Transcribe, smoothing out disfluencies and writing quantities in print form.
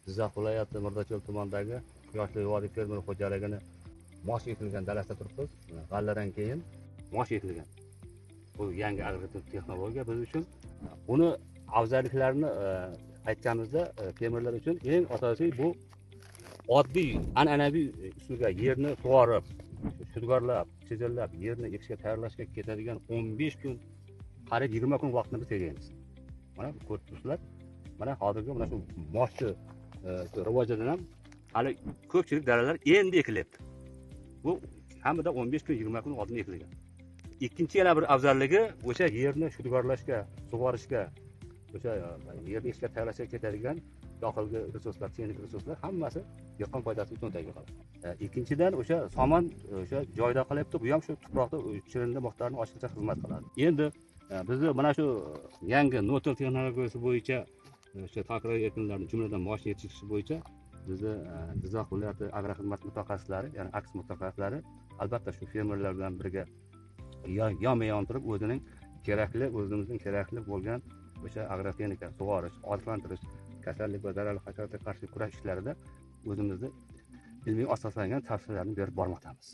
Jizzax viloyati Mirzacho'l tumanidagi Quyoshli vodiy fermer xo'jaligini mosh etilgan dalasida turibmiz. G'alladan keyin mosh etilgan. Bu yangi agrar texnologiya biz uchun. Buni afzalliklarini aytganimizda fermerlar uchun eng asosiy bu oddiy an'anaviy usulga yerni sug'orib, shudgorlab, chizillab, yerni ekishga tayyorlashga ketadigan 15 kun, qariyb 20 kun vaqtni biz tejaymiz. Mana ko'rib turibsizlar. Mana hozirgi mana shu moshchi rivojidan ham hali ko'pchilik daralar endi ekilyapti. Bu hamida 15 kun, 20 kun oldin ekilgan. Ikkinchi yana bir afzalligi o'sha yerni shudgorlashga, sug'orishga, o'sha yerni ekishga tayyorlashga ketadigan yoqilg'i resurslar, texnik resurslar hammasi dehqon foydasi uchun tayyorlanadi. Ikkinchidan o'sha somon o'sha joyda qolyapti, bu ham shu tuproqda chirinli miqdorini oshirishga xizmat qiladi. Endi bizni mana shu yangi notel texnologiyasi bo'yicha o'sha takror ekinlarni jumladan mosh yetishish bo'yicha bizni Jizzax viloyati agroxizmat mutaxassislari, ya'ni aks mutaxassislari albatta shu fermerlar bilan birga yonma-yon turib o'zining kerakli, o'zimizning kerakli bo'lgan o'sha agrotexnika, sug'orish, oziqlantirish, kasallik va zararli hasharotlarga qarshi kurash ishlarida o'zimizni ilmiy asoslangan tavsiyalarni berib bormoqdamiz.